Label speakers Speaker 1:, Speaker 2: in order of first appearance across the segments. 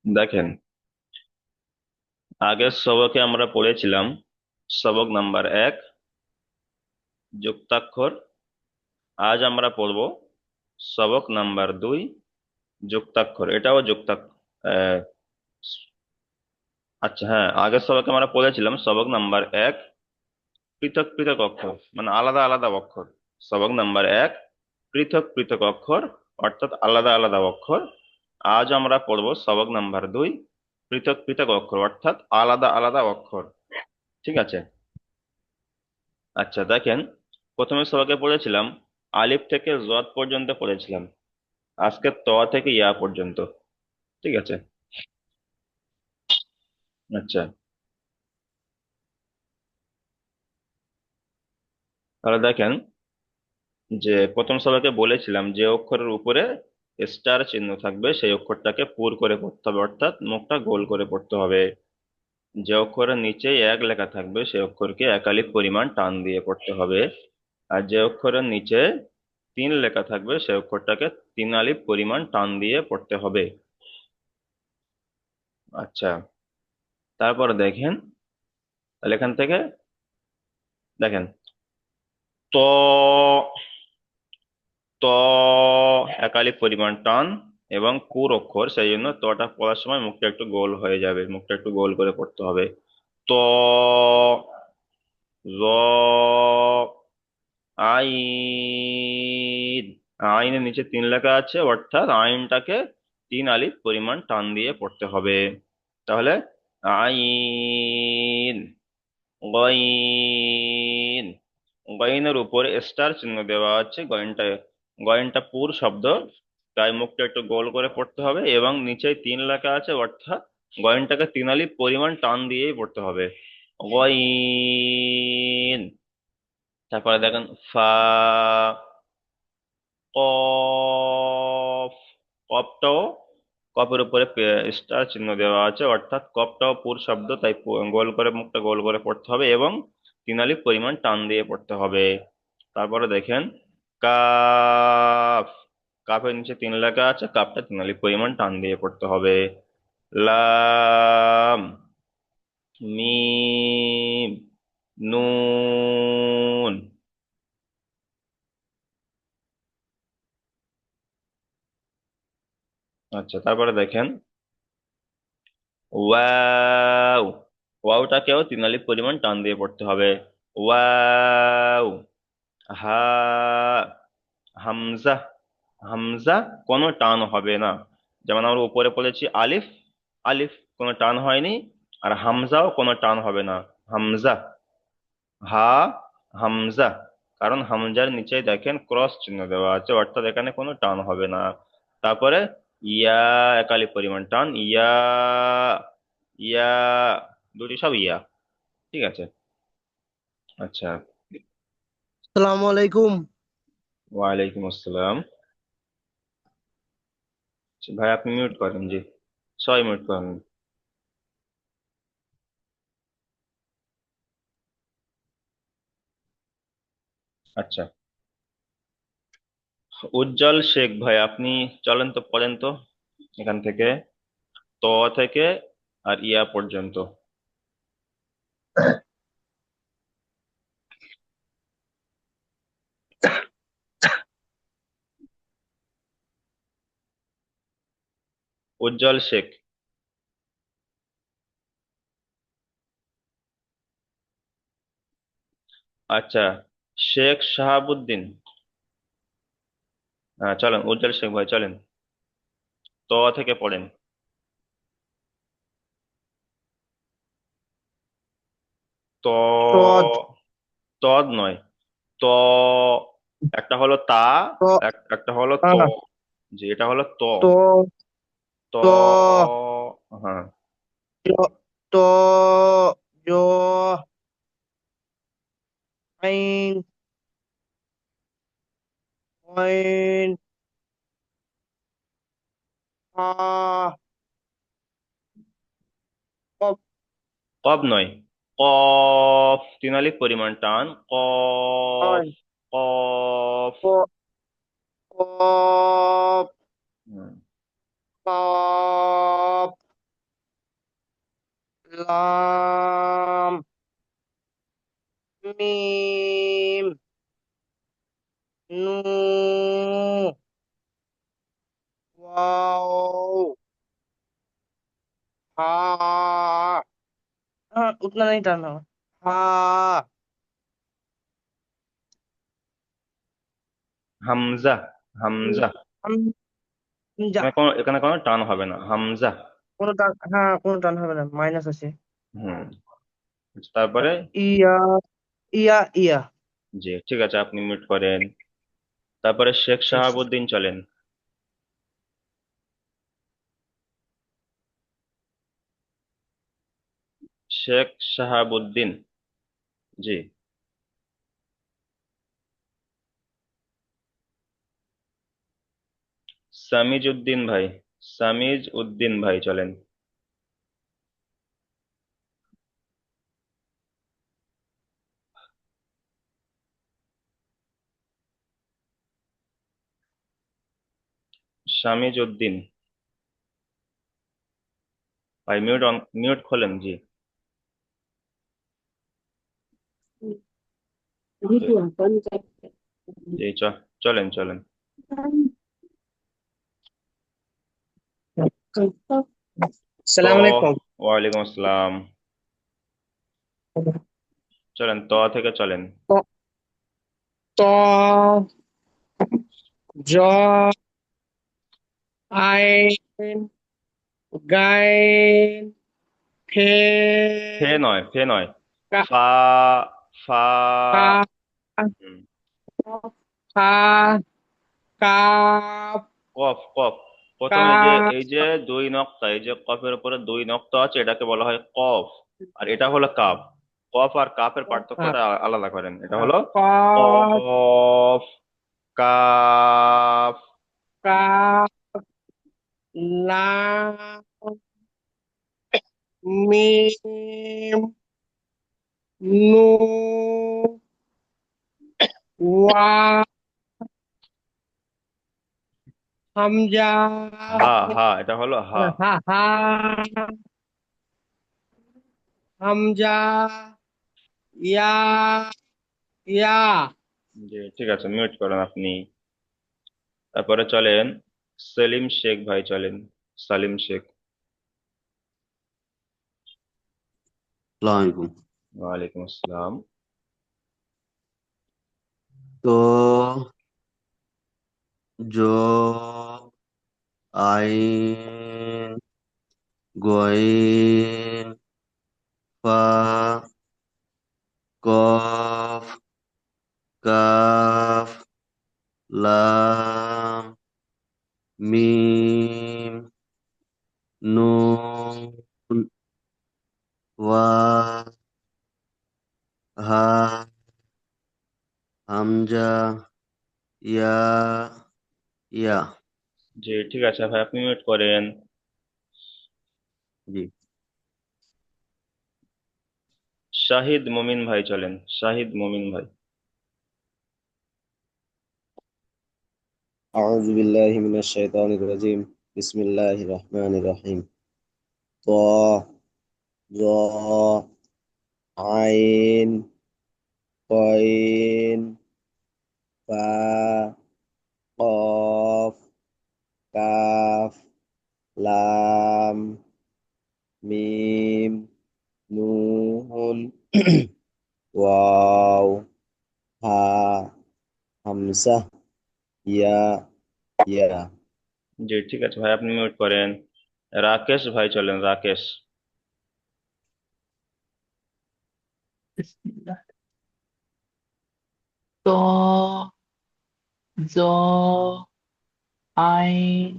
Speaker 1: দেখেন, আগের সবকে আমরা পড়েছিলাম সবক নাম্বার 1 যুক্তাক্ষর। আজ আমরা পড়ব সবক নাম্বার 2 যুক্তাক্ষর, এটাও যুক্তাক্ষর। আচ্ছা, হ্যাঁ, আগের সবকে আমরা পড়েছিলাম সবক নাম্বার 1 পৃথক পৃথক অক্ষর, মানে আলাদা আলাদা অক্ষর। সবক নাম্বার 1 পৃথক পৃথক অক্ষর, অর্থাৎ আলাদা আলাদা অক্ষর। আজ আমরা পড়ব সবক নাম্বার 2 পৃথক পৃথক অক্ষর, অর্থাৎ আলাদা আলাদা অক্ষর। ঠিক আছে। আচ্ছা, দেখেন, প্রথমে সবাইকে পড়েছিলাম আলিফ থেকে জদ পর্যন্ত পড়েছিলাম, আজকে ত থেকে ইয়া পর্যন্ত। ঠিক আছে। আচ্ছা, তাহলে দেখেন যে প্রথম সবাইকে বলেছিলাম যে অক্ষরের উপরে স্টার চিহ্ন থাকবে সেই অক্ষরটাকে পুর করে পড়তে হবে, অর্থাৎ মুখটা গোল করে পড়তে হবে। যে অক্ষরের নিচে এক লেখা থাকবে সেই অক্ষরকে একালি পরিমাণ টান দিয়ে পড়তে হবে। আর যে অক্ষরের নিচে তিন লেখা থাকবে সেই অক্ষরটাকে তিন আলিফ পরিমাণ টান দিয়ে পড়তে হবে। আচ্ছা, তারপর দেখেন, তাহলে এখান থেকে দেখেন, ত ত একালি পরিমাণ টান এবং কুর অক্ষর, সেই জন্য তটা পড়ার সময় মুখটা একটু গোল হয়ে যাবে, মুখটা একটু গোল করে পড়তে হবে। ত জ আইন। আইনের নিচে তিন লেখা আছে, অর্থাৎ আইনটাকে তিন আলিফ পরিমাণ টান দিয়ে পড়তে হবে। তাহলে আইন, গইন। গইনের উপরে স্টার চিহ্ন দেওয়া আছে। গইনটা গইনটা পুর শব্দ, তাই মুখটা একটু গোল করে পড়তে হবে এবং নিচে তিন লেখা আছে, অর্থাৎ গইনটাকে তিন আলিফ পরিমাণ টান দিয়েই পড়তে হবে। গইন। তারপরে দেখেন ফা, কফ। কফটাও, কফের উপরে স্টার চিহ্ন দেওয়া আছে, অর্থাৎ কফটাও পুর শব্দ, তাই গোল করে মুখটা গোল করে পড়তে হবে এবং তিন আলিফ পরিমাণ টান দিয়ে পড়তে হবে। তারপরে দেখেন কাফ। কাফের নিচে তিন লেখা আছে, কাফটা তিন আলিফ পরিমাণ টান দিয়ে পড়তে হবে। লাম, মিম, নুন। আচ্ছা, তারপরে দেখেন ওয়াও। ওয়াওটাকেও তিন আলিফ পরিমাণ টান দিয়ে পড়তে হবে। ওয়াও। হা, হামজা। হামজা কোনো টান হবে না। যেমন আমরা উপরে পড়েছি আলিফ, আলিফ কোনো টান হয়নি। আর হামজাও কোনো টান হবে না। হামজা। হা, হামজা। কারণ হামজার নিচে দেখেন ক্রস চিহ্ন দেওয়া আছে, অর্থাৎ এখানে কোনো টান হবে না। তারপরে ইয়া, একালি পরিমাণ টান, ইয়া, ইয়া, দুটি সব ইয়া। ঠিক আছে। আচ্ছা।
Speaker 2: আসসালামু আলাইকুম।
Speaker 1: ওয়ালাইকুম আসসালাম। আচ্ছা, ভাই আপনি মিউট করেন, জি, সবাই মিউট করেন। আচ্ছা, উজ্জ্বল শেখ ভাই, আপনি চলেন তো, পড়েন তো এখান থেকে ত থেকে আর ইয়া পর্যন্ত। উজ্জ্বল শেখ। আচ্ছা, শেখ শাহাবুদ্দিন। হ্যাঁ, চলেন উজ্জ্বল শেখ ভাই, চলেন ত থেকে পড়েন।
Speaker 2: তদ
Speaker 1: ত, তদ নয়, ত। একটা হলো তা,
Speaker 2: ত
Speaker 1: একটা হলো ত।
Speaker 2: আ,
Speaker 1: জি, এটা হলো ত।
Speaker 2: ত
Speaker 1: ত,
Speaker 2: ত
Speaker 1: হ্যাঁ।
Speaker 2: জ ত জ আইন আইন আ কফ
Speaker 1: কব নয়, কফ, তিন আলিফ পরিমাণ টান, কফ,
Speaker 2: আইন
Speaker 1: কফ।
Speaker 2: ক কফ
Speaker 1: হুম।
Speaker 2: কফ उतना नहीं टान होगा। हा।
Speaker 1: হামজা। হামজা।
Speaker 2: হামজা।
Speaker 1: এখানে কোনো টান হবে না, হামজা।
Speaker 2: কোনো টান, হ্যাঁ কোনো টান হবে না, মাইনাস আছে।
Speaker 1: হুম। তারপরে।
Speaker 2: ইয়া। ইয়া ইয়া।
Speaker 1: জি ঠিক আছে, আপনি মিউট করেন। তারপরে শেখ
Speaker 2: ঠিক আছে।
Speaker 1: শাহাবুদ্দিন চলেন। শেখ শাহাবুদ্দিন। জি। সামিজ উদ্দিন ভাই। সামিজ উদ্দিন ভাই চলেন। সামিজ উদ্দিন ভাই, মিউট অন, মিউট খোলেন জি। জি চলেন চলেন। ত।
Speaker 2: সালাম আলাইকুম।
Speaker 1: ওয়ালাইকুম আসসালাম। চলেন, ত থেকে চলেন।
Speaker 2: ত। ত, জ, আইন, গাইন, ফে,
Speaker 1: ফে নয়, ফে নয়।
Speaker 2: কা,
Speaker 1: ফা। ফা।
Speaker 2: কা,
Speaker 1: হুম।
Speaker 2: খা, কাপ,
Speaker 1: কফ কফ। প্রথমে এই যে
Speaker 2: কাপ।
Speaker 1: দুই নক্তা, এই যে কফের উপরে দুই নক্তা আছে, এটাকে বলা হয় কফ। আর এটা হলো কাফ। কফ আর কাফের পার্থক্যটা আলাদা করেন, এটা হলো
Speaker 2: কফ,
Speaker 1: কফ। কাফ।
Speaker 2: কাপ, লাম, মিম, নুন, ওয়াও, হামজা,
Speaker 1: হা হা, এটা হলো হা।
Speaker 2: হা হা, হামজা, ইয়া, ইয়া।
Speaker 1: জি ঠিক আছে, মিউট করেন আপনি। তারপরে চলেন সেলিম শেখ ভাই চলেন। সালিম শেখ।
Speaker 3: আসসালামু আলাইকুম।
Speaker 1: ওয়ালাইকুম আসসালাম।
Speaker 3: তো জ, আইন, গইন, ফা, কফ, কাফ, লাম, মিম, নুন, ওয়া, হা, হামজা, ইয়া, ইয়া।
Speaker 1: জি ঠিক আছে ভাই, আপনি মিউট করেন।
Speaker 3: জি।
Speaker 1: শাহিদ মুমিন ভাই চলেন। শাহিদ মুমিন ভাই।
Speaker 4: أعوذ بالله من الشيطان الرجيم. بسم الله الرحمن الرحيم. طا، ظا، عين، قين، فا، قاف، كاف، لام، ميم، نون، واو، ها، همزة، يا، يا.
Speaker 1: জি ঠিক আছে ভাই, আপনি মিউট করেন। রাকেশ ভাই চলেন। রাকেশ।
Speaker 5: বিসমিল্লাহ। ত, জ, আইন,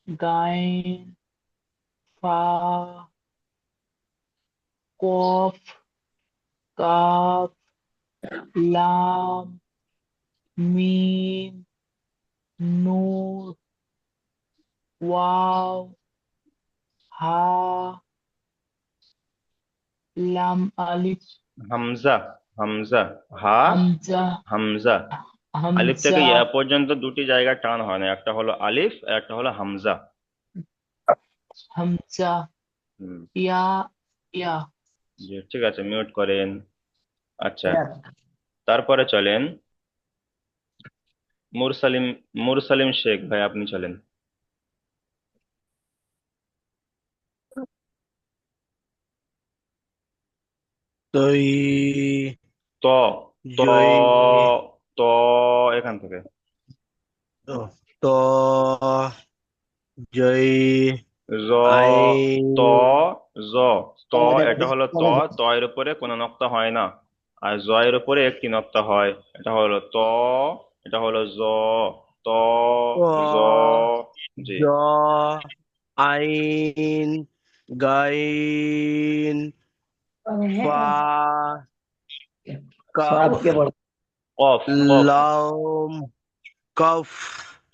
Speaker 5: গাইন, ফা, কফ, কাফ, লাম, মিম, নুন, ওয়াও, হা, লাম আলিফ,
Speaker 1: হামজা। হামজা। হা।
Speaker 5: হামজা,
Speaker 1: হামজা। আলিফ থেকে
Speaker 5: হামজা,
Speaker 1: ইয়া পর্যন্ত দুটি জায়গায় টান হয় না, একটা হলো আলিফ আর একটা হলো হামজা।
Speaker 5: হামজা,
Speaker 1: হুম।
Speaker 5: ইয়া, ইয়া।
Speaker 1: জি ঠিক আছে, মিউট করেন। আচ্ছা। তারপরে চলেন মুরসালিম। মুরসালিম শেখ ভাই, আপনি চলেন।
Speaker 2: তৈ
Speaker 1: ত ত
Speaker 2: জৈ
Speaker 1: ত এখান থেকে
Speaker 2: ত জৈ
Speaker 1: জ
Speaker 2: আই
Speaker 1: ত জ ত এটা হলো ত এর উপরে কোনো নক্তা হয় না, আর জ এর উপরে একটি নক্তা হয়। এটা হলো ত, এটা হলো জ, ত
Speaker 2: ক
Speaker 1: জ। জি।
Speaker 2: জ আইন গাইন ফা কাফ
Speaker 1: কফ কফ
Speaker 2: লাম কফ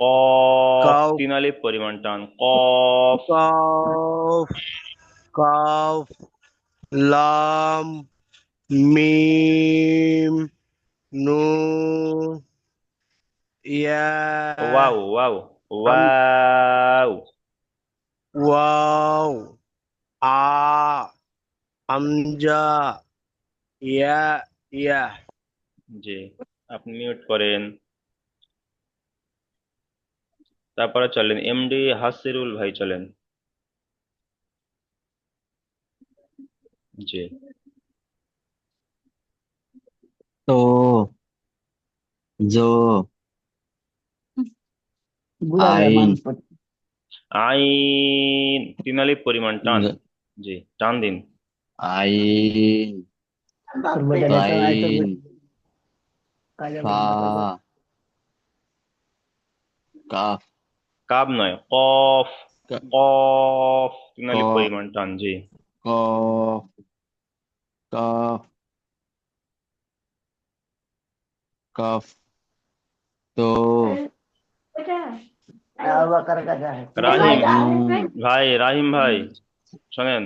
Speaker 1: কফ
Speaker 2: কাফ
Speaker 1: তিন আলিফ পরিমাণ টান, কফ।
Speaker 2: কাফ কাফ লাম মিম নুন ইয়া
Speaker 1: ওয়াও ওয়াও
Speaker 2: হাম
Speaker 1: ওয়াও।
Speaker 2: ওয়াও আ হামজা ইয়া ইয়া
Speaker 1: জি, আপনি মিউট করেন। তারপরে চলেন এমডি হাসিরুল ভাই, চলেন। জি।
Speaker 3: তো জো আইন
Speaker 1: আইন তিন আলিফ পরিমাণ টান।
Speaker 3: গ-
Speaker 1: জি, টান দিন।
Speaker 3: আইন গাইন ফা কাফ
Speaker 1: কাব নয়, কফ।
Speaker 3: কা-
Speaker 1: কফ তিন
Speaker 3: ক
Speaker 1: আলিফ পরিমাণ টান। জি।
Speaker 3: কফ কাফ কাফ তো
Speaker 1: রাহিম
Speaker 3: নুন
Speaker 1: ভাই, রাহিম ভাই শোনেন।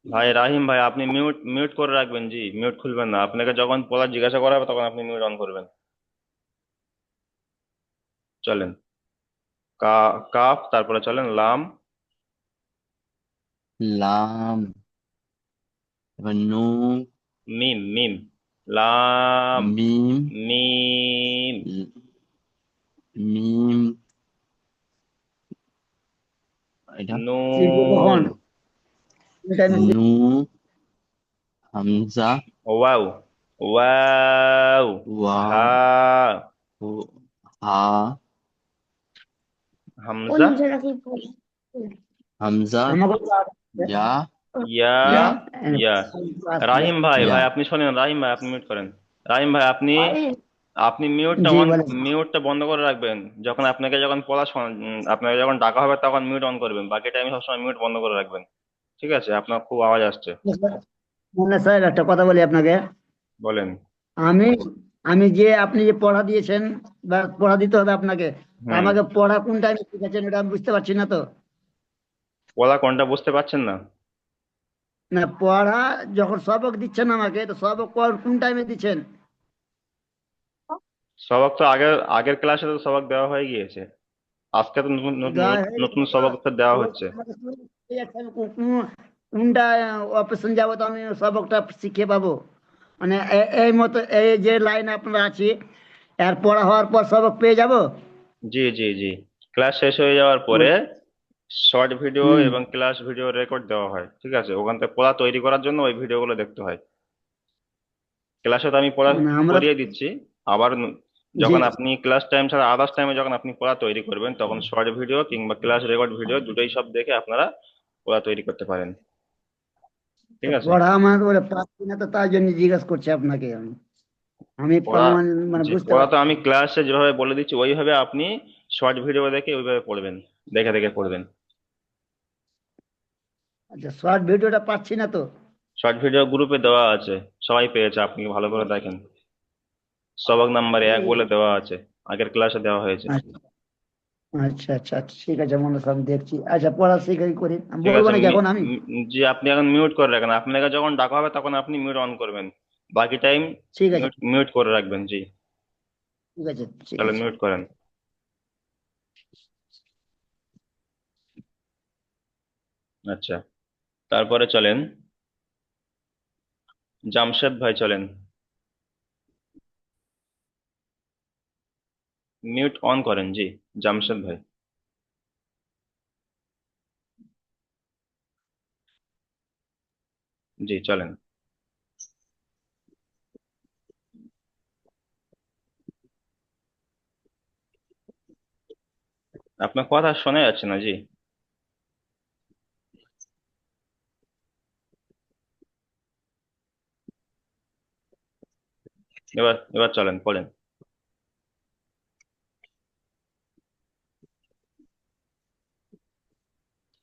Speaker 1: ভাই রাহিম ভাই, আপনি মিউট মিউট করে রাখবেন। জি, মিউট খুলবেন না। আপনাকে যখন পড়া জিজ্ঞাসা করা হবে তখন আপনি মিউট অন করবেন। চলেন কাফ, তারপরে চলেন লাম।
Speaker 3: লাম এবার নুন
Speaker 1: মিম মিম লাম
Speaker 3: মিম
Speaker 1: মিম
Speaker 3: মিম এটা
Speaker 1: নুন
Speaker 3: নু হামজা
Speaker 1: ওয়াও ওয়াও
Speaker 3: ওয়া
Speaker 1: হা
Speaker 3: ও হা
Speaker 1: হামজা
Speaker 3: হামজা ইয়া
Speaker 1: ইয়া
Speaker 3: ইয়া
Speaker 1: ইয়া। রাহিম ভাই,
Speaker 3: ইয়া
Speaker 1: ভাই আপনি শোনেন। রাহিম ভাই আপনি মিউট করেন। রাহিম ভাই আপনি আপনি মিউটটা অন, মিউটটা বন্ধ করে রাখবেন। যখন আপনাকে যখন আপনাকে যখন ডাকা হবে তখন মিউট অন করবেন। বাকি টাইম সবসময় মিউট বন্ধ করে রাখবেন। ঠিক আছে? আপনার খুব আওয়াজ আসছে।
Speaker 6: মানে স্যার একটা কথা বলি আপনাকে।
Speaker 1: বলেন।
Speaker 6: আমি আমি যে আপনি যে পড়া দিয়েছেন বা পড়া দিতে হবে আপনাকে, তা
Speaker 1: হুম।
Speaker 6: আমাকে পড়া কোন টাইমে শিখেছেন এটা আমি বুঝতে পারছি না তো।
Speaker 1: ওলা কোনটা বুঝতে পারছেন না?
Speaker 6: না, পড়া যখন সবক দিচ্ছেন আমাকে, তো সবক কোন টাইমে দিচ্ছেন?
Speaker 1: সবক তো আগের আগের ক্লাসে তো সবক দেওয়া হয়ে গিয়েছে। আজকে তো নতুন নতুন
Speaker 6: দেওয়া হয়ে
Speaker 1: নতুন
Speaker 6: গেছে তো।
Speaker 1: সবক তো দেওয়া
Speaker 6: এবার
Speaker 1: হচ্ছে।
Speaker 6: আমাকে এই একটা কোনটা অপারেশন যাবো তো আমি সবকটা শিখে পাবো? মানে এই মতো এই যে লাইন আপনারা আছে, এর পড়া হওয়ার পর সবক পেয়ে যাব?
Speaker 1: জি জি জি। ক্লাস শেষ হয়ে যাওয়ার পরে শর্ট ভিডিও
Speaker 6: হুম।
Speaker 1: এবং ক্লাস ভিডিও রেকর্ড দেওয়া হয়। ঠিক আছে? ওখান থেকে পড়া তৈরি করার জন্য ওই ভিডিওগুলো দেখতে হয়। ক্লাসে তো আমি পড়া
Speaker 6: মানে আমরা
Speaker 1: করিয়ে দিচ্ছি। আবার
Speaker 6: জি
Speaker 1: যখন আপনি ক্লাস টাইম ছাড়া আদার্স টাইমে যখন আপনি পড়া তৈরি করবেন তখন শর্ট ভিডিও কিংবা ক্লাস রেকর্ড ভিডিও দুটোই সব দেখে আপনারা পড়া তৈরি করতে পারেন।
Speaker 6: তো
Speaker 1: ঠিক আছে?
Speaker 6: পড়া আমার করে পাচ্ছি না, তো তাই জন্য জিজ্ঞাসা করছি আপনাকে আমি। আমি
Speaker 1: পড়া,
Speaker 6: মানে
Speaker 1: যে
Speaker 6: বুঝতে
Speaker 1: পড়া তো
Speaker 6: পারছি
Speaker 1: আমি
Speaker 6: না।
Speaker 1: ক্লাসে যেভাবে বলে দিচ্ছি ওইভাবে আপনি শর্ট ভিডিও দেখে ওইভাবে পড়বেন, দেখে দেখে পড়বেন।
Speaker 6: আচ্ছা, শর্ট ভিডিওটা পাচ্ছি না তো।
Speaker 1: শর্ট ভিডিও গ্রুপে দেওয়া আছে, সবাই পেয়েছে। আপনি ভালো করে দেখেন। সবক নাম্বার 1 বলে দেওয়া আছে, আগের ক্লাসে দেওয়া হয়েছে।
Speaker 6: আচ্ছা আচ্ছা আচ্ছা আচ্ছা, ঠিক আছে মনে হয় আমি দেখছি। আচ্ছা, পড়া শিখাই করি, আমি
Speaker 1: ঠিক
Speaker 6: বলবো
Speaker 1: আছে।
Speaker 6: নাকি এখন আমি?
Speaker 1: জি, আপনি এখন মিউট করে রাখেন। আপনাকে যখন ডাকা হবে তখন আপনি মিউট অন করবেন। বাকি টাইম
Speaker 6: ঠিক আছে
Speaker 1: মিউট মিউট করে রাখবেন। জি।
Speaker 6: ঠিক আছে ঠিক
Speaker 1: তাহলে
Speaker 6: আছে।
Speaker 1: মিউট করেন। আচ্ছা, তারপরে চলেন জামশেদ ভাই, চলেন। মিউট অন করেন। জি, জামশেদ ভাই। জি চলেন। আপনার কথা শোনা যাচ্ছে না জি। এবার এবার চলেন পড়েন।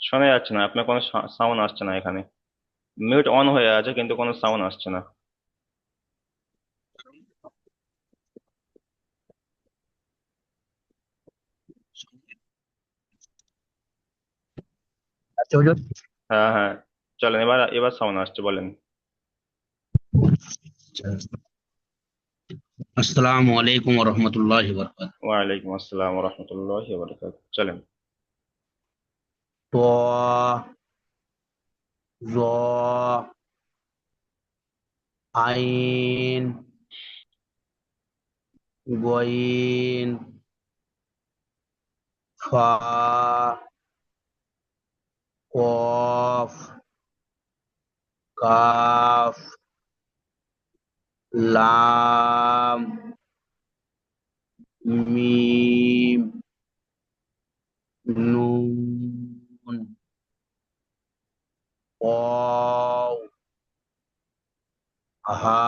Speaker 1: শোনা যাচ্ছে না, আপনার কোনো সাউন্ড আসছে না এখানে। মিউট অন হয়ে আছে কিন্তু কোনো সাউন্ড আসছে না।
Speaker 3: আচ্ছা হুজুর।
Speaker 1: হ্যাঁ হ্যাঁ, চলেন এবার এবার সাউন্ড আসছে, বলেন।
Speaker 3: আসসালামু আলাইকুম ওয়া রাহমাতুল্লাহি ওয়া বারাকাতুহু।
Speaker 1: ওয়ালাইকুম আসসালাম ওয়া রাহমাতুল্লাহি ওয়া বারাকাতুহু। চলেন।
Speaker 3: ত জ আইন গইন ফা কফ কাফ লাম মিম নুন ওয়াও হা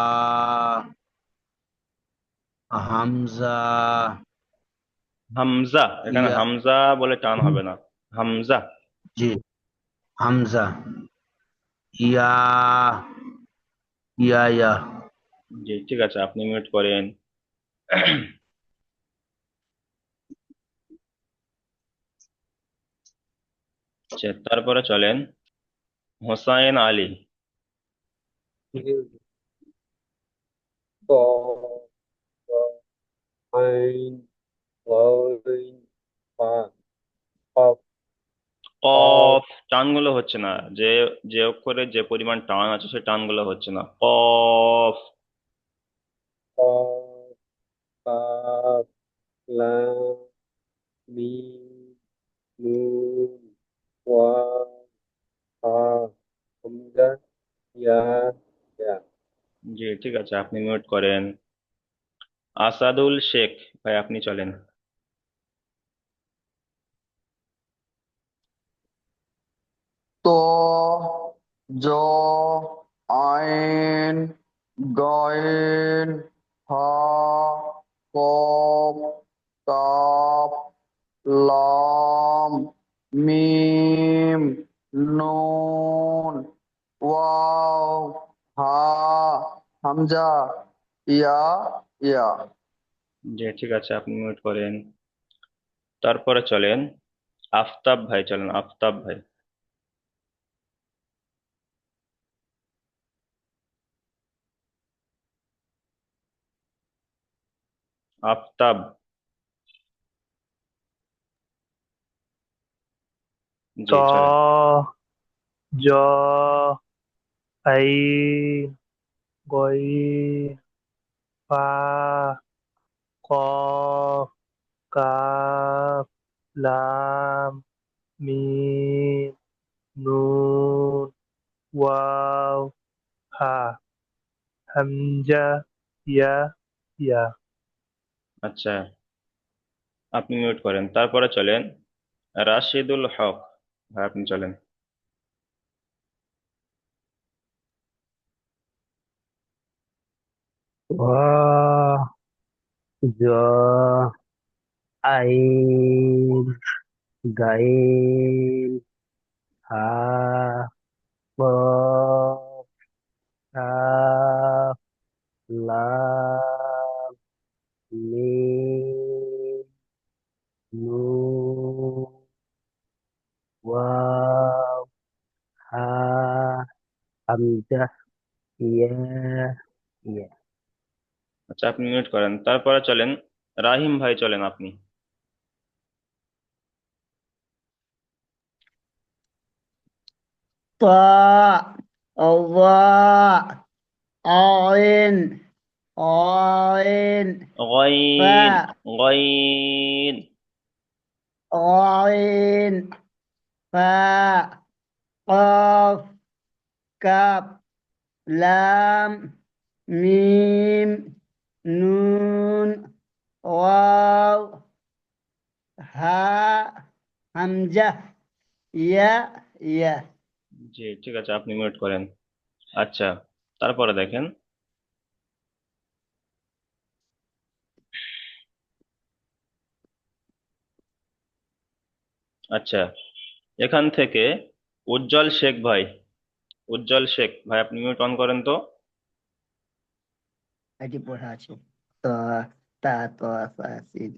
Speaker 3: হামজা
Speaker 1: হামজা, এখানে
Speaker 3: ইয়া।
Speaker 1: হামজা বলে টান হবে না। হামজা।
Speaker 3: জি, হামজা ইয়া ইয়া।
Speaker 1: জি ঠিক আছে, আপনি মিউট করেন। আচ্ছা, তারপরে চলেন হোসাইন আলী।
Speaker 4: ط عين غين فا قاف قاف
Speaker 1: কফ, টানগুলো হচ্ছে না। যে যে অক্ষরে যে পরিমাণ টান আছে সে টানগুলো হচ্ছে না। কফ।
Speaker 4: قاف قاف لام ميم نون واو হা হামজা ইয়া ইয়া।
Speaker 1: জি ঠিক আছে, আপনি মিউট করেন। আসাদুল শেখ ভাই, আপনি চলেন।
Speaker 7: তো জ আইন গয়েন হা কফ কাফ লাম মিম নুন ওয়াও হা হামজা ইয়া ইয়া।
Speaker 1: জি ঠিক আছে, আপনি মিউট করেন। তারপরে চলেন আফতাব ভাই, চলেন আফতাব ভাই। আফতাব।
Speaker 2: ত
Speaker 1: জি চলেন।
Speaker 2: জ আইন গইন ফা কফ কাফ লাম মিম নুন ওয়াও হা হামজা ইয়া ইয়া।
Speaker 1: আচ্ছা, আপনি মিউট করেন। তারপরে চলেন রাশিদুল হক ভাই, আপনি চলেন।
Speaker 2: ওয়া জ আইন গাইন হা কফ কাফ লাম মিম নুন ওয়াও হা হামজা ইয়া ইয়া।
Speaker 1: আচ্ছা, আপনি মিউট করেন। তারপরে চলেন রাহিম ভাই, চলেন আপনি।
Speaker 6: طاء ظاء عين عين
Speaker 1: গইন
Speaker 6: فاء
Speaker 1: গইন।
Speaker 6: عين فاء قاف كاف লাম মিম নুন ওয়াও হা হামজা ইয়া ইয়া।
Speaker 1: জি ঠিক আছে, আপনি মিউট করেন। আচ্ছা, তারপরে দেখেন, আচ্ছা এখান থেকে উজ্জ্বল শেখ ভাই, উজ্জ্বল শেখ ভাই আপনি মিউট অন করেন তো।
Speaker 6: এটি পড়া আছে তো তা তো সিন।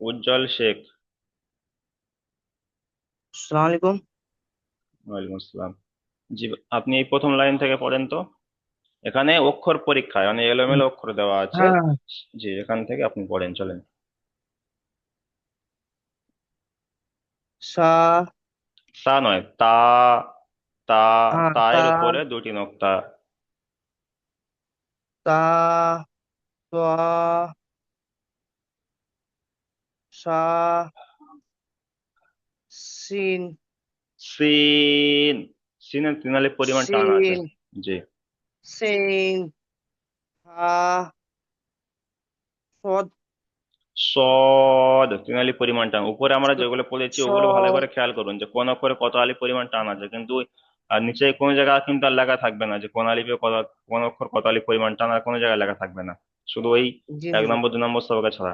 Speaker 1: উজ্জ্বল শেখ।
Speaker 3: আসসালামু আলাইকুম।
Speaker 1: ওয়ালাইকুম আসসালাম। জি, আপনি এই প্রথম লাইন থেকে পড়েন তো। এখানে অক্ষর পরীক্ষায় মানে এলোমেলো অক্ষর দেওয়া আছে।
Speaker 2: হ্যাঁ।
Speaker 1: জি, এখান থেকে আপনি পড়েন, চলেন।
Speaker 3: সা
Speaker 1: সা নয়, তা। তা। তা
Speaker 3: তা
Speaker 1: এর উপরে দুটি নোক্তা।
Speaker 3: তা তোয়া সা সিন
Speaker 1: সিন। সিনের তৃণালীর পরিমাণ টান আছে।
Speaker 3: সিন
Speaker 1: জি।
Speaker 3: সিন হা সদ
Speaker 1: সদ তৃণালী পরিমাণ টান। উপরে আমরা যেগুলো পড়েছি ওগুলো ভালো
Speaker 3: সদ
Speaker 1: করে খেয়াল করুন যে কোন অক্ষরে কত আলি পরিমাণ টান আছে, কিন্তু আর নিচে কোনো জায়গায় কিন্তু আর লেখা থাকবে না যে কোন আলিপে কত, কোন অক্ষর কত আলি পরিমাণ টান, আর কোনো জায়গায় লেখা থাকবে না, শুধু ওই
Speaker 3: জি
Speaker 1: এক
Speaker 3: হুজুর।
Speaker 1: নম্বর 2 নম্বর সবকে ছাড়া।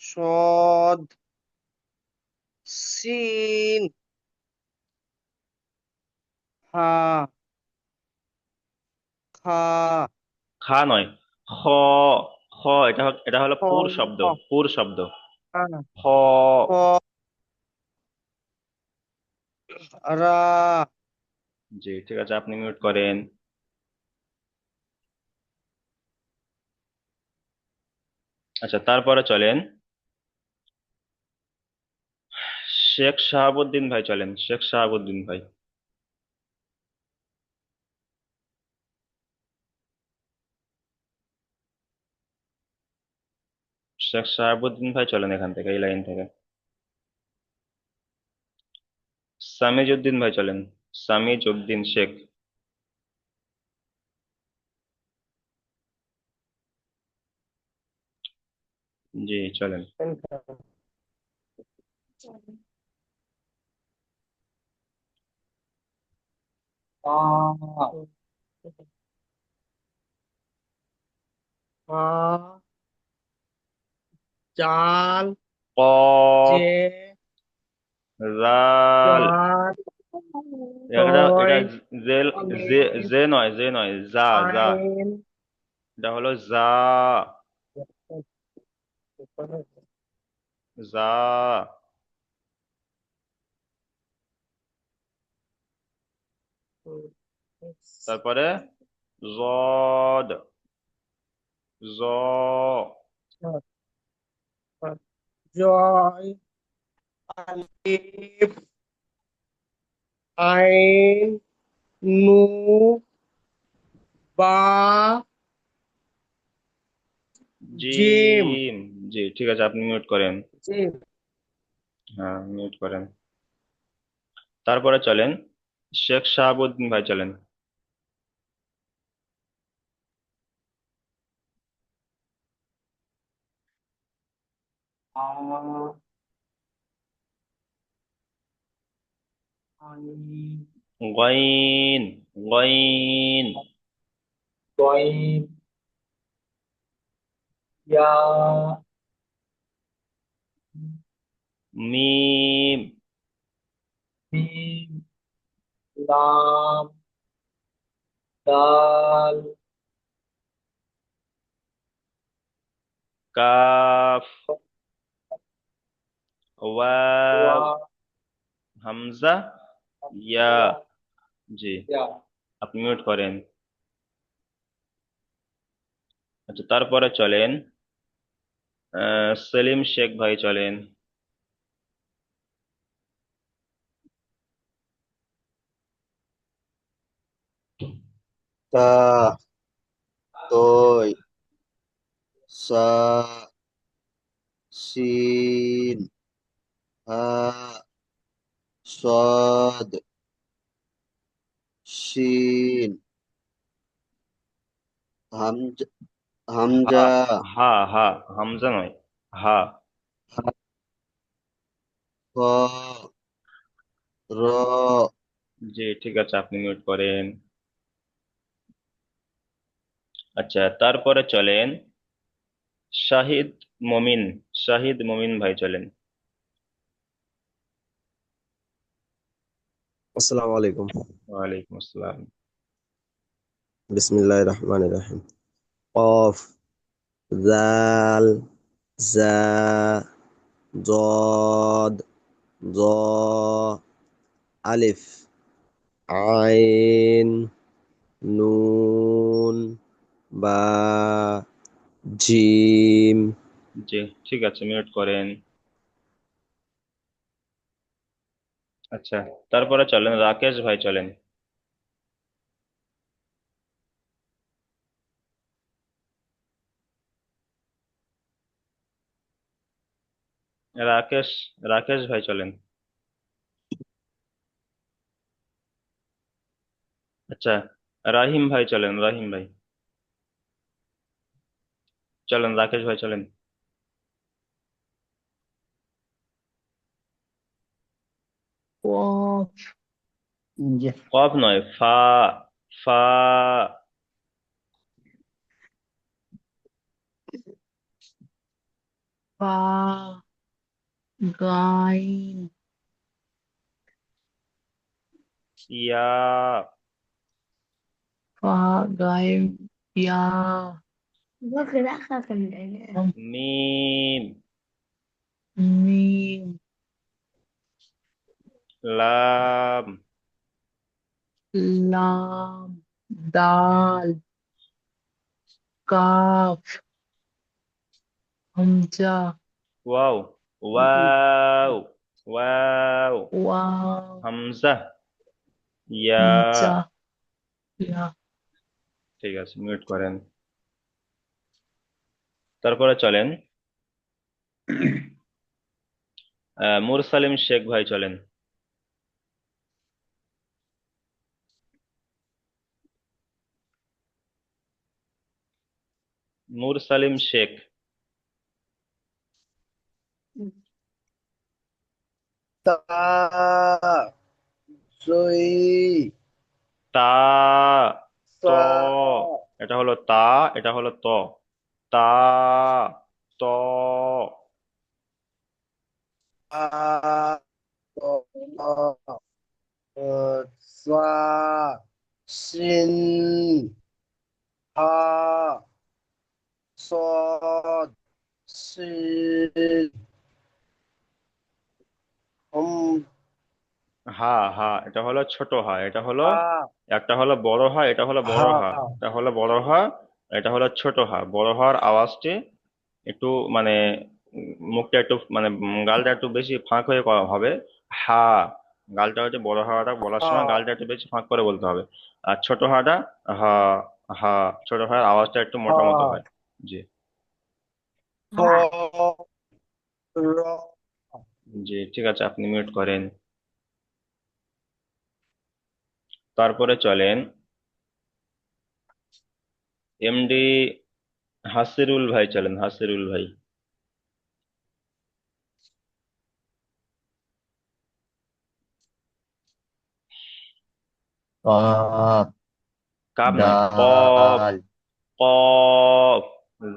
Speaker 3: সদ সিন হা খা
Speaker 1: খা নয়, খ। খ, এটা হলো
Speaker 3: খ
Speaker 1: পুর শব্দ, পুর শব্দ।
Speaker 3: হা,
Speaker 1: খ।
Speaker 3: খ রা
Speaker 1: জি ঠিক আছে, আপনি মিউট করেন। আচ্ছা, তারপরে চলেন, শেখ শাহাবুদ্দিন ভাই চলেন, শেখ শাহাবুদ্দিন ভাই। শেখ শাহাবুদ্দিন ভাই চলেন এখান থেকে, এই লাইন থেকে। সামিজউদ্দিন ভাই চলেন, সামিজউদ্দিন শেখ। জি চলেন।
Speaker 3: জাল
Speaker 1: কফ।
Speaker 3: জে
Speaker 1: জাল।
Speaker 3: জাল
Speaker 1: এটা
Speaker 3: জয়
Speaker 1: জেল। জে।
Speaker 3: আলিফ
Speaker 1: জে নয়, জে নয়, যা যা।
Speaker 3: আইন
Speaker 1: এটা হলো যা। যা। তারপরে জদ। জ।
Speaker 3: জয় আলিফ আইন নু বা জিম
Speaker 1: জিম। জি ঠিক আছে, আপনি মিউট করেন।
Speaker 3: জিম
Speaker 1: হ্যাঁ মিউট করেন। তারপরে চলেন, শেখ শাহাবুদ্দিন ভাই চলেন। গইন। গইন।
Speaker 3: গয়িম ইয়া
Speaker 1: মিম।
Speaker 3: মিম লাম দাল
Speaker 1: কাফ। ওয়াও।
Speaker 3: ওয়া
Speaker 1: হামজা। ইয়া।
Speaker 3: ইয়া
Speaker 1: জি,
Speaker 3: ইয়া
Speaker 1: আপনি মিউট করেন। আচ্ছা, তারপরে চলেন, সেলিম শেখ ভাই চলেন।
Speaker 4: তা তই সা সিন হা সদ শিন হামজা
Speaker 1: হা
Speaker 4: হামজা
Speaker 1: হা হা হামজা নয়, হা।
Speaker 4: খ র
Speaker 1: জি ঠিক আছে, আপনি মিউট করেন। আচ্ছা, তারপরে চলেন শাহিদ মমিন। শাহিদ মমিন ভাই চলেন।
Speaker 4: আসসালামু আলাইকুম।
Speaker 1: ওয়ালাইকুম আসসালাম।
Speaker 4: বিসমিল্লাহির রহমানির রহিম। কফ জাল জা জদ জ আলিফ আইন নুন বা জিম।
Speaker 1: জি ঠিক আছে, মিউট করেন। আচ্ছা, তারপরে চলেন রাকেশ ভাই চলেন। রাকেশ, রাকেশ ভাই চলেন। আচ্ছা, রাহিম ভাই চলেন, রাহিম ভাই চলেন, রাকেশ ভাই চলেন।
Speaker 5: কফ,
Speaker 6: জি।
Speaker 1: কফ নয়, ফা। ফা।
Speaker 5: ফা, গাইন,
Speaker 1: ইয়া।
Speaker 5: ফা, গাইন, ইয়া,
Speaker 1: মিম।
Speaker 5: মিম,
Speaker 1: লাম।
Speaker 5: লাম, দাল, কাফ, হামজা,
Speaker 1: ওয়াও। ওয়াও। ওয়াও।
Speaker 5: ওয়াও,
Speaker 1: হামজা। ইয়া।
Speaker 5: হামজা, ইয়া।
Speaker 1: ঠিক আছে, মিউট করেন। তারপরে চলেন মুরসালিম শেখ ভাই চলেন। মুরসালিম শেখ।
Speaker 4: তা সই
Speaker 1: তা। ত।
Speaker 4: সা
Speaker 1: এটা হলো তা, এটা হলো ত। তা। ত।
Speaker 4: আ সা শিন হা সদ শিন হুম
Speaker 1: হা। হা এটা হলো ছোট হা, এটা হলো,
Speaker 4: হা
Speaker 1: একটা হলো বড় হা, এটা হলো বড়
Speaker 4: হা
Speaker 1: হা। এটা হলো বড় হা, এটা হলো ছোট হা। বড় হার আওয়াজটি একটু মানে মুখটা একটু মানে গালটা একটু বেশি ফাঁক হয়ে হবে। হা। গালটা হচ্ছে বড় হাওয়াটা বলার
Speaker 4: হা
Speaker 1: সময় গালটা একটু বেশি ফাঁক করে বলতে হবে। আর ছোট হাটা হা। হা। ছোট হার আওয়াজটা একটু মোটা মতো হয়। জি।
Speaker 4: হ র
Speaker 1: জি ঠিক আছে, আপনি মিউট করেন। তারপরে চলেন এমডি হাসিরুল ভাই চলেন, হাসিরুল ভাই।
Speaker 2: কফ
Speaker 1: কাপ নয়, কফ।
Speaker 2: দাল
Speaker 1: কফ।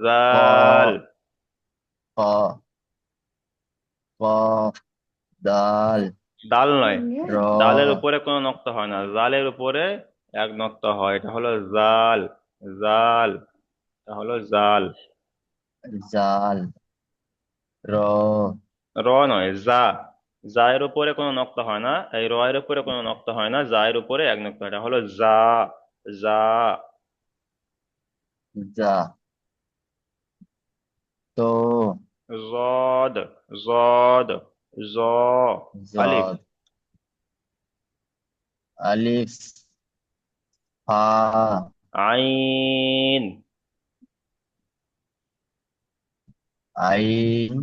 Speaker 1: জাল।
Speaker 2: কফ কফ কফ দাল
Speaker 1: দাল নয়,
Speaker 2: র
Speaker 1: দালের উপরে কোনো নক্তা হয় না, জালের উপরে এক নক্তা হয়, এটা হলো জাল। জাল। এটা হলো জাল।
Speaker 2: জাল র
Speaker 1: র নয়, জা। জা এর উপরে কোনো নক্তা হয় না, এই র এর উপরে কোনো নক্তা হয় না, জা এর উপরে এক নক্তা হয়, এটা হলো জা। জা।
Speaker 2: জা তো
Speaker 1: জদ। জদ। জ। আলিফ।
Speaker 2: জদ আলিফ হা
Speaker 1: আইন।
Speaker 2: আইন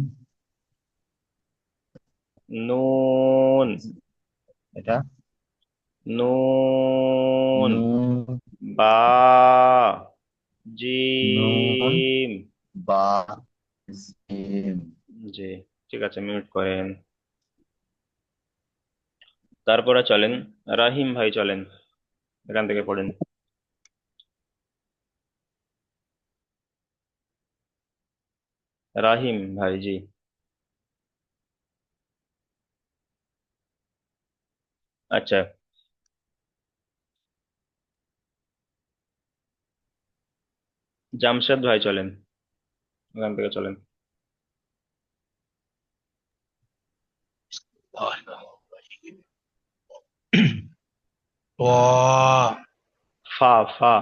Speaker 1: নুন।
Speaker 2: এটা
Speaker 1: নুন,
Speaker 2: নুন,
Speaker 1: বা,
Speaker 2: নুন,
Speaker 1: জিম।
Speaker 2: বা, জিম।
Speaker 1: জি, ঠিক আছে, মিউট করেন। তারপরে চলেন, রাহিম ভাই চলেন, এখান থেকে পড়েন। রাহিম ভাই, জি। আচ্ছা, জামশেদ ভাই চলেন, এখান থেকে চলেন।
Speaker 8: ط
Speaker 1: ফা, ফা,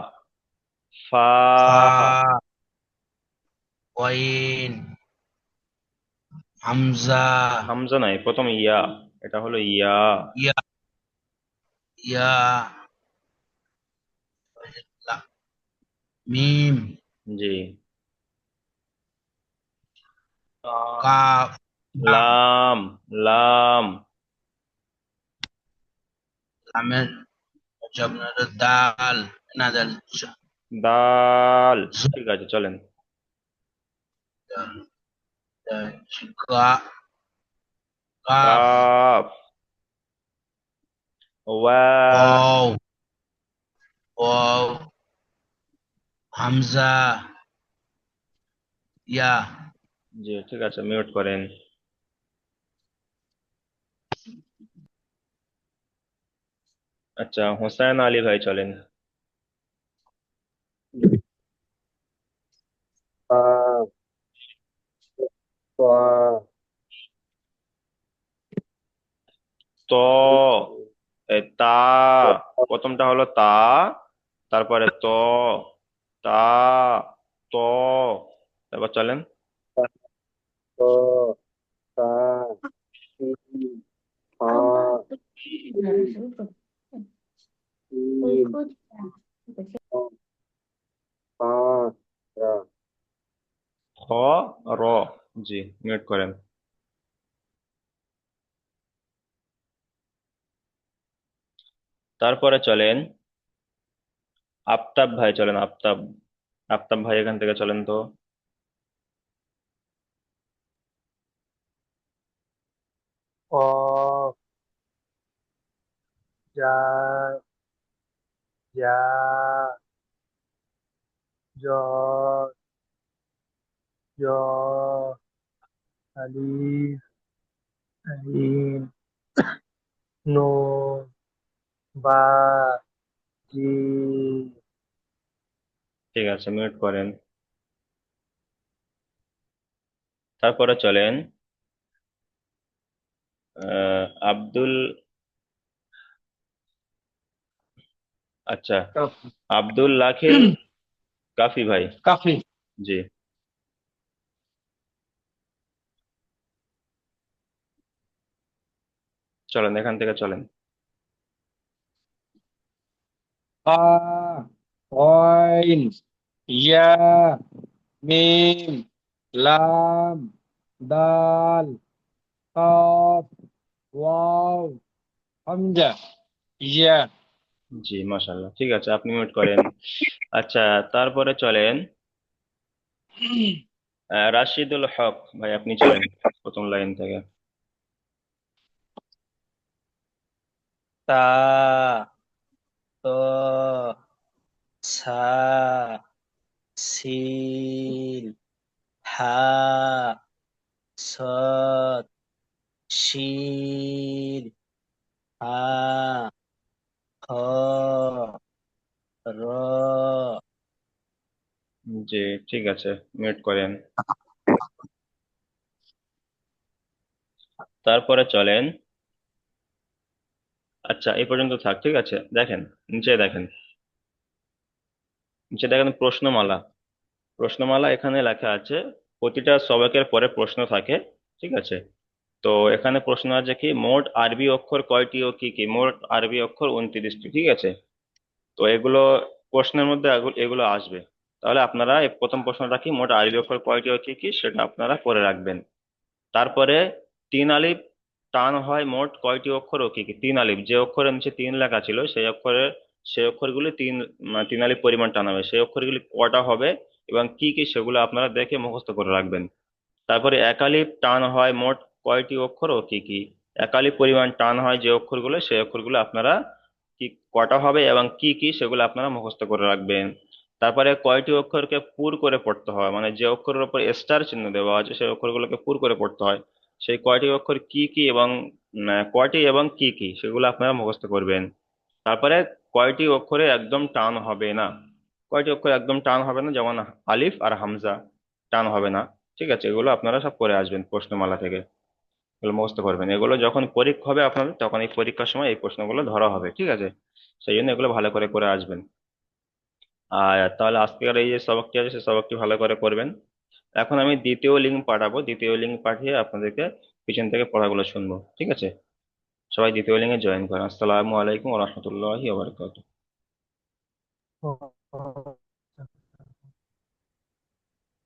Speaker 1: ফা।
Speaker 8: فا غين হামজা
Speaker 1: হামজা নাই, প্রথম ইয়া, এটা হলো ইয়া।
Speaker 8: ইয়া ইয়া লা মিম
Speaker 1: জি।
Speaker 8: কাফ লাম
Speaker 1: লাম, লাম।
Speaker 8: লামের জবর দাল না দাল
Speaker 1: দাল, ঠিক আছে চলেন।
Speaker 8: কা কাফ
Speaker 1: কাফ, ওয়া।
Speaker 8: ওয়াও ওয়াও হামজা ইয়া
Speaker 1: জি, ঠিক আছে, মিউট করেন। আচ্ছা, হোসেন আলী ভাই চলেন।
Speaker 3: আ ত
Speaker 1: ত, তা, প্রথমটা হলো তা, তারপরে ত, তা, ত, তারপর চলেন।
Speaker 3: ত তা সি হা সিন হা রা
Speaker 1: খ, র। জি, মিউট করেন। তারপরে চলেন, আফতাব ভাই চলেন, আফতাব। আফতাব ভাই এখান থেকে চলেন তো।
Speaker 3: অ যা যা জ জ আলিফ আলিম নুন বা জিম
Speaker 1: ঠিক আছে, মিউট করেন। তারপরে চলেন, আব্দুল, আচ্ছা,
Speaker 3: কাফ
Speaker 1: আব্দুল লাখিল কাফি ভাই।
Speaker 3: কাফি
Speaker 1: জি, চলেন, এখান থেকে চলেন।
Speaker 3: হা গইন ইয়া মিম লাম দাল কাফ ওয়াও হামজা ইয়া
Speaker 1: জি, মাশাআল্লাহ, ঠিক আছে, আপনি মিউট করেন। আচ্ছা, তারপরে চলেন, রাশিদুল হক ভাই, আপনি চলেন প্রথম লাইন থেকে।
Speaker 8: তা ত সা সিন হা صاد شين হা খ র
Speaker 1: জি, ঠিক আছে, মিউট করেন। তারপরে চলেন, আচ্ছা, এই পর্যন্ত থাক, ঠিক আছে। দেখেন, নিচে দেখেন, নিচে দেখেন প্রশ্নমালা। প্রশ্নমালা এখানে লেখা আছে, প্রতিটা সবকের পরে প্রশ্ন থাকে, ঠিক আছে। তো এখানে প্রশ্ন আছে কি, মোট আরবি অক্ষর কয়টি ও কি কি? মোট আরবি অক্ষর 29টি, ঠিক আছে। তো এগুলো প্রশ্নের মধ্যে এগুলো আসবে। তাহলে আপনারা এই প্রথম প্রশ্নটা কি, মোট আরবি অক্ষর কয়টি ও কি কি, সেটা আপনারা পড়ে রাখবেন। তারপরে তিন আলিফ টান হয় মোট কয়টি অক্ষর ও কি কি? 3 আলিফ, যে অক্ষরের নিচে 3 লেখা ছিল সেই অক্ষরগুলি তিন আলিফ পরিমাণ টান হবে। সেই অক্ষরগুলি কটা হবে এবং কি কি সেগুলো আপনারা দেখে মুখস্থ করে রাখবেন। তারপরে একালিপ টান হয় মোট কয়টি অক্ষর ও কি কি? একালিপ পরিমাণ টান হয় যে অক্ষরগুলো, সেই অক্ষরগুলো আপনারা কি কটা হবে এবং কি কি সেগুলো আপনারা মুখস্থ করে রাখবেন। তারপরে কয়টি অক্ষরকে পুর করে পড়তে হয়, মানে যে অক্ষরের উপর স্টার চিহ্ন দেওয়া আছে সেই অক্ষরগুলোকে পুর করে পড়তে হয়। সেই কয়টি অক্ষর কি কি এবং কয়টি এবং কি কি সেগুলো আপনারা মুখস্থ করবেন। তারপরে কয়টি অক্ষরে একদম টান হবে না, কয়টি অক্ষর একদম টান হবে না, যেমন আলিফ আর হামজা টান হবে না। ঠিক আছে, এগুলো আপনারা সব করে আসবেন প্রশ্নমালা থেকে, এগুলো মুখস্থ করবেন। এগুলো যখন পরীক্ষা হবে আপনাদের, তখন এই পরীক্ষার সময় এই প্রশ্নগুলো ধরা হবে। ঠিক আছে, সেই জন্য এগুলো ভালো করে করে আসবেন। আর তাহলে আজকের এই যে সবকটি আছে সেই সবকটি ভালো করে করবেন। এখন আমি দ্বিতীয় লিঙ্ক পাঠাবো, দ্বিতীয় লিঙ্ক পাঠিয়ে আপনাদেরকে পিছন থেকে পড়াগুলো শুনবো। ঠিক আছে, সবাই দ্বিতীয় লিঙ্কে জয়েন করেন। আসসালামু আলাইকুম ওয়া রাহমাতুল্লাহি ওয়া বারাকাতুহু।